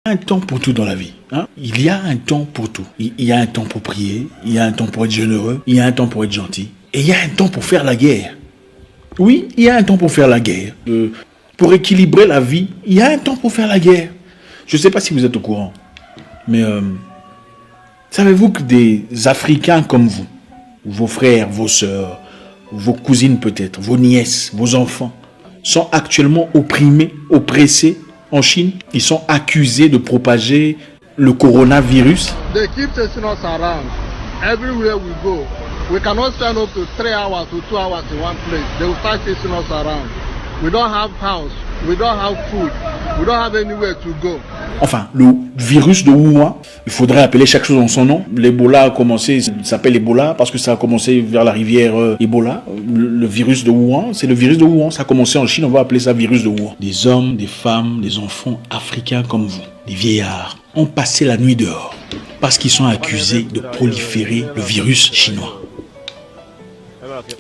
Un temps pour tout dans la vie. Hein? Il y a un temps pour tout. Il y a un temps pour prier, il y a un temps pour être généreux, il y a un temps pour être gentil. Et il y a un temps pour faire la guerre. Oui, il y a un temps pour faire la guerre. Pour équilibrer la vie, il y a un temps pour faire la guerre. Je ne sais pas si vous êtes au courant, mais savez-vous que des Africains comme vous, vos frères, vos sœurs, vos cousines peut-être, vos nièces, vos enfants, sont actuellement opprimés, oppressés en Chine? Ils sont accusés de propager le coronavirus. They keep chasing us around. Everywhere we go. We cannot spend up to 3 hours to 2 hours in one place. They will start chasing us around. We don't have house. We don't have food. We don't have anywhere to go. Enfin, le virus de Wuhan, il faudrait appeler chaque chose en son nom. L'Ebola a commencé, il s'appelle Ebola parce que ça a commencé vers la rivière Ebola. Le virus de Wuhan, c'est le virus de Wuhan. Ça a commencé en Chine, on va appeler ça virus de Wuhan. Des hommes, des femmes, des enfants africains comme vous, des vieillards, ont passé la nuit dehors parce qu'ils sont accusés de proliférer le virus chinois.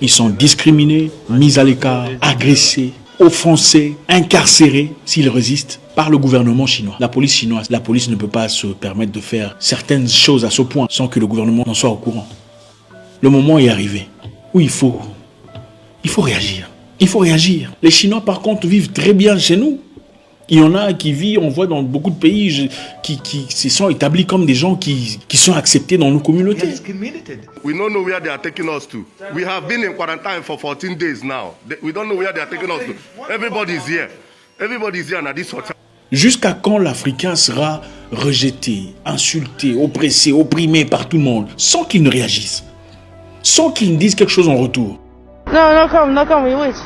Ils sont discriminés, mis à l'écart, agressés, offensés, incarcérés s'ils résistent par le gouvernement chinois, la police chinoise. La police ne peut pas se permettre de faire certaines choses à ce point sans que le gouvernement en soit au courant. Le moment est arrivé où il faut réagir. Il faut réagir. Les Chinois par contre vivent très bien chez nous. Il y en a qui vivent, on voit dans beaucoup de pays, qui se sont établis comme des gens qui sont acceptés dans nos communautés. We don't know where they are taking us to. We have been in quarantine for 14 days now. We don't know where they are taking us to. Everybody's here. Everybody's here at this hotel. Jusqu'à quand l'Africain sera rejeté, insulté, oppressé, opprimé par tout le monde, sans qu'il ne réagisse, sans qu'il ne dise quelque chose en retour? No, come, we wait.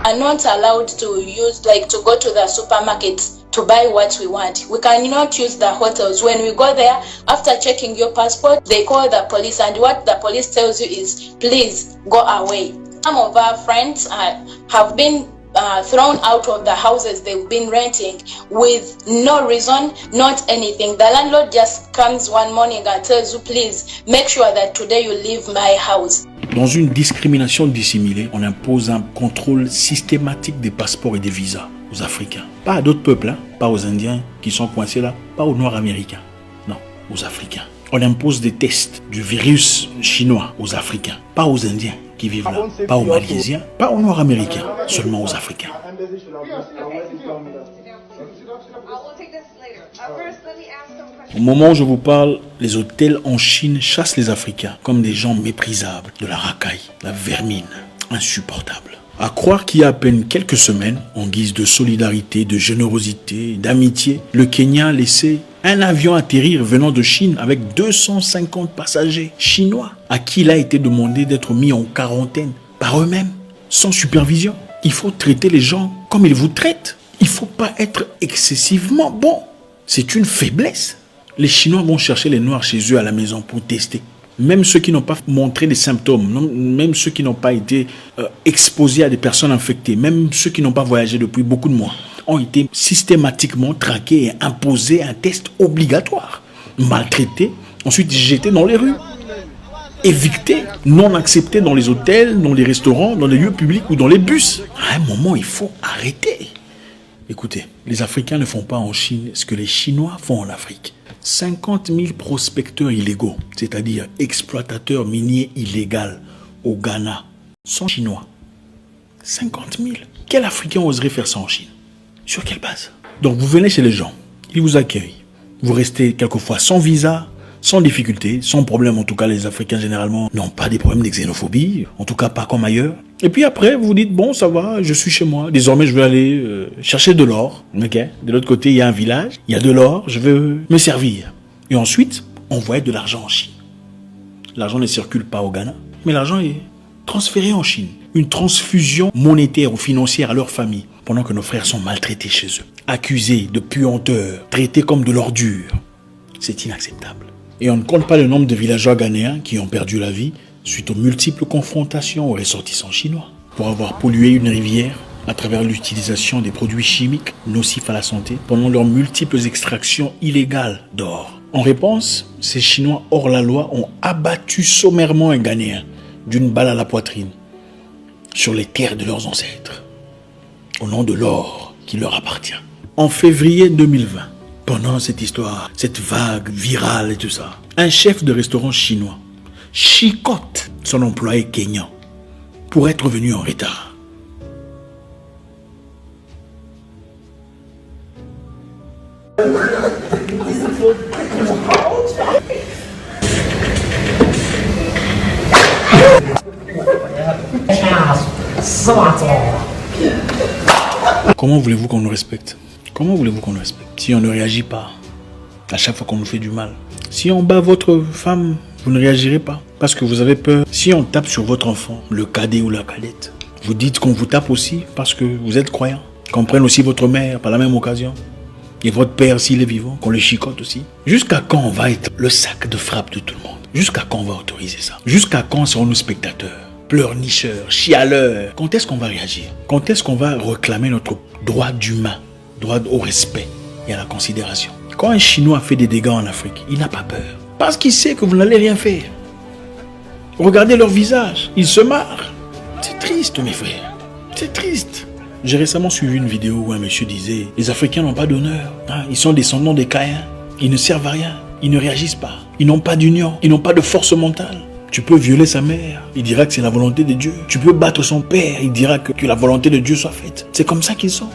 Are not allowed to use, like, to go to the supermarkets to buy what we want. We cannot use the hotels. When we go there, after checking your passport, they call the police, and what the police tells you is, please go away. Some of our friends have been thrown out of the houses they've been renting with no reason, not anything. The landlord just comes one morning and tells you, please make sure that today you leave my house. Dans une discrimination dissimulée, on impose un contrôle systématique des passeports et des visas aux Africains. Pas à d'autres peuples, hein? Pas aux Indiens qui sont coincés là, pas aux Noirs américains. Non, aux Africains. On impose des tests du virus chinois aux Africains, pas aux Indiens qui vivent là, pas aux Malaisiens, pas aux Noirs américains, seulement aux Africains. Au moment où je vous parle, les hôtels en Chine chassent les Africains comme des gens méprisables, de la racaille, la vermine, insupportable. À croire qu'il y a à peine quelques semaines, en guise de solidarité, de générosité, d'amitié, le Kenya a laissé un avion atterrir venant de Chine avec 250 passagers chinois à qui il a été demandé d'être mis en quarantaine par eux-mêmes, sans supervision. Il faut traiter les gens comme ils vous traitent. Il ne faut pas être excessivement bon. C'est une faiblesse. Les Chinois vont chercher les Noirs chez eux à la maison pour tester. Même ceux qui n'ont pas montré des symptômes, même ceux qui n'ont pas été exposés à des personnes infectées, même ceux qui n'ont pas voyagé depuis beaucoup de mois, ont été systématiquement traqués et imposés un test obligatoire. Maltraités, ensuite jetés dans les rues. Évictés, non acceptés dans les hôtels, dans les restaurants, dans les lieux publics ou dans les bus. À un moment, il faut arrêter. Écoutez, les Africains ne font pas en Chine ce que les Chinois font en Afrique. 50 000 prospecteurs illégaux, c'est-à-dire exploitateurs miniers illégaux au Ghana, sont chinois. 50 000. Quel Africain oserait faire ça en Chine? Sur quelle base? Donc vous venez chez les gens, ils vous accueillent. Vous restez quelquefois sans visa, sans difficulté, sans problème. En tout cas, les Africains généralement n'ont pas des problèmes de xénophobie, en tout cas pas comme ailleurs. Et puis après, vous vous dites, bon, ça va, je suis chez moi. Désormais, je vais aller chercher de l'or. Okay. De l'autre côté, il y a un village, il y a de l'or, je vais me servir. Et ensuite, envoyer de l'argent en Chine. L'argent ne circule pas au Ghana, mais l'argent est transféré en Chine. Une transfusion monétaire ou financière à leur famille, pendant que nos frères sont maltraités chez eux. Accusés de puanteurs, traités comme de l'ordure. C'est inacceptable. Et on ne compte pas le nombre de villageois ghanéens qui ont perdu la vie suite aux multiples confrontations aux ressortissants chinois pour avoir pollué une rivière à travers l'utilisation des produits chimiques nocifs à la santé pendant leurs multiples extractions illégales d'or. En réponse, ces Chinois hors la loi ont abattu sommairement un Ghanéen d'une balle à la poitrine sur les terres de leurs ancêtres au nom de l'or qui leur appartient. En février 2020, pendant cette histoire, cette vague virale et tout ça, un chef de restaurant chinois chicote son employé kényan pour être venu en retard. Comment voulez-vous qu'on nous respecte? Comment voulez-vous qu'on nous respecte si on ne réagit pas à chaque fois qu'on nous fait du mal? Si on bat votre femme, vous ne réagirez pas parce que vous avez peur. Si on tape sur votre enfant, le cadet ou la cadette, vous dites qu'on vous tape aussi parce que vous êtes croyant. Qu'on prenne aussi votre mère par la même occasion. Et votre père, s'il est vivant, qu'on le chicote aussi. Jusqu'à quand on va être le sac de frappe de tout le monde? Jusqu'à quand on va autoriser ça? Jusqu'à quand serons-nous spectateurs, pleurnicheurs, chialeurs? Quand est-ce qu'on va réagir? Quand est-ce qu'on va réclamer notre droit d'humain, droit au respect et à la considération? Quand un Chinois fait des dégâts en Afrique, il n'a pas peur. Parce qu'il sait que vous n'allez rien faire. Regardez leur visage, ils se marrent. C'est triste, mes frères. C'est triste. J'ai récemment suivi une vidéo où un monsieur disait « Les Africains n'ont pas d'honneur. Ils sont descendants des Caïens. Ils ne servent à rien. Ils ne réagissent pas. Ils n'ont pas d'union. Ils n'ont pas de force mentale. Tu peux violer sa mère. Il dira que c'est la volonté de Dieu. Tu peux battre son père. Il dira que la volonté de Dieu soit faite. C'est comme ça qu'ils sont.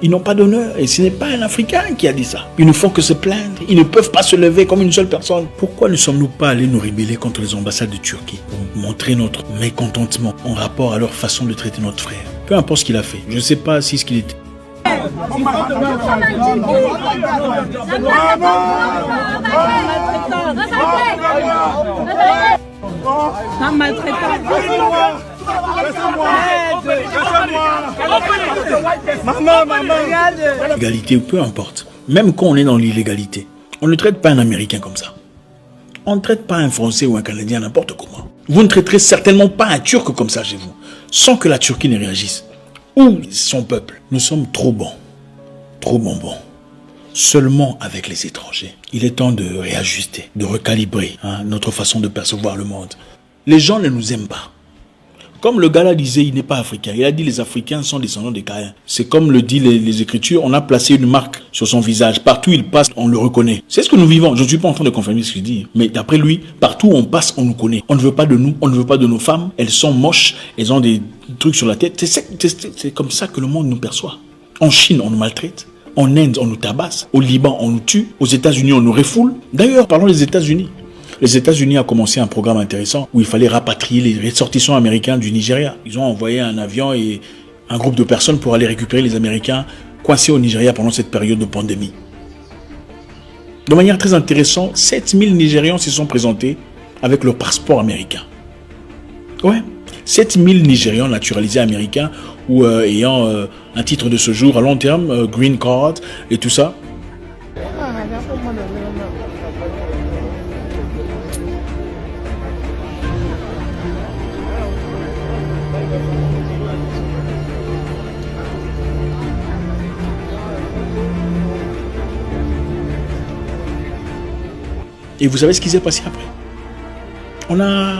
Ils n'ont pas d'honneur. Et ce n'est pas un Africain qui a dit ça. Ils ne font que se plaindre. Ils ne peuvent pas se lever comme une seule personne. Pourquoi ne sommes-nous pas allés nous rebeller contre les ambassades de Turquie pour montrer notre mécontentement en rapport à leur façon de traiter notre frère? Peu importe ce qu'il a fait. Je ne sais pas si ce qu'il était. L'égalité, peu importe. Même quand on est dans l'illégalité, on ne traite pas un Américain comme ça. On ne traite pas un Français ou un Canadien n'importe comment. Vous ne traiterez certainement pas un Turc comme ça chez vous, sans que la Turquie ne réagisse. Ou son peuple. Nous sommes trop bons, trop bonbons. Seulement avec les étrangers. Il est temps de réajuster, de recalibrer notre façon de percevoir le monde. Les gens ne nous aiment pas. Comme le gars là disait, il n'est pas africain. Il a dit les Africains sont descendants des Caïens. C'est comme le disent les Écritures, on a placé une marque sur son visage. Partout où il passe, on le reconnaît. C'est ce que nous vivons. Je ne suis pas en train de confirmer ce qu'il dit. Mais d'après lui, partout où on passe, on nous connaît. On ne veut pas de nous, on ne veut pas de nos femmes. Elles sont moches, elles ont des trucs sur la tête. C'est comme ça que le monde nous perçoit. En Chine, on nous maltraite. En Inde, on nous tabasse. Au Liban, on nous tue. Aux États-Unis, on nous refoule. D'ailleurs, parlons des États-Unis. Les États-Unis ont commencé un programme intéressant où il fallait rapatrier les ressortissants américains du Nigeria. Ils ont envoyé un avion et un groupe de personnes pour aller récupérer les Américains coincés au Nigeria pendant cette période de pandémie. De manière très intéressante, 7000 Nigérians se sont présentés avec leur passeport américain. Ouais, 7000 Nigérians naturalisés américains ou ayant un titre de séjour à long terme, green card et tout ça. Et vous savez ce qui s'est passé après? On a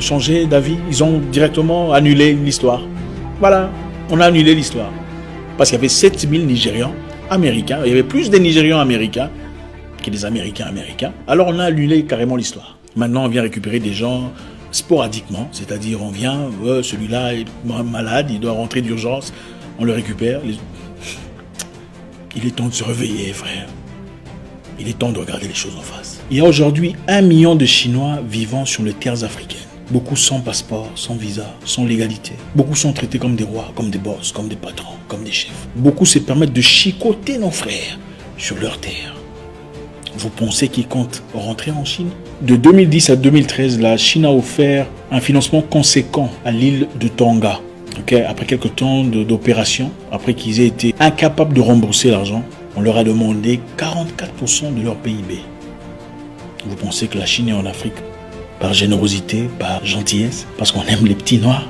changé d'avis. Ils ont directement annulé l'histoire. Voilà, on a annulé l'histoire. Parce qu'il y avait 7000 Nigérians américains. Il y avait plus des Nigérians américains que des Américains américains. Alors on a annulé carrément l'histoire. Maintenant, on vient récupérer des gens sporadiquement. C'est-à-dire, on vient, celui-là est malade, il doit rentrer d'urgence. On le récupère. Il est temps de se réveiller, frère. Il est temps de regarder les choses en face. Il y a aujourd'hui 1 million de Chinois vivant sur les terres africaines. Beaucoup sans passeport, sans visa, sans légalité. Beaucoup sont traités comme des rois, comme des boss, comme des patrons, comme des chefs. Beaucoup se permettent de chicoter nos frères sur leur terre. Vous pensez qu'ils comptent rentrer en Chine? De 2010 à 2013, la Chine a offert un financement conséquent à l'île de Tonga. Après quelques temps d'opération, après qu'ils aient été incapables de rembourser l'argent, on leur a demandé 44% de leur PIB. Vous pensez que la Chine est en Afrique par générosité, par gentillesse, parce qu'on aime les petits noirs?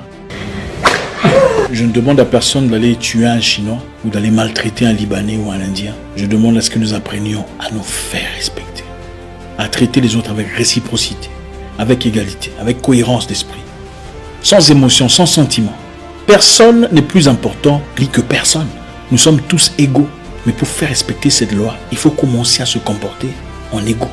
Je ne demande à personne d'aller tuer un Chinois ou d'aller maltraiter un Libanais ou un Indien. Je demande à ce que nous apprenions à nous faire respecter, à traiter les autres avec réciprocité, avec égalité, avec cohérence d'esprit, sans émotion, sans sentiment. Personne n'est plus important que personne. Nous sommes tous égaux. Mais pour faire respecter cette loi, il faut commencer à se comporter en égaux.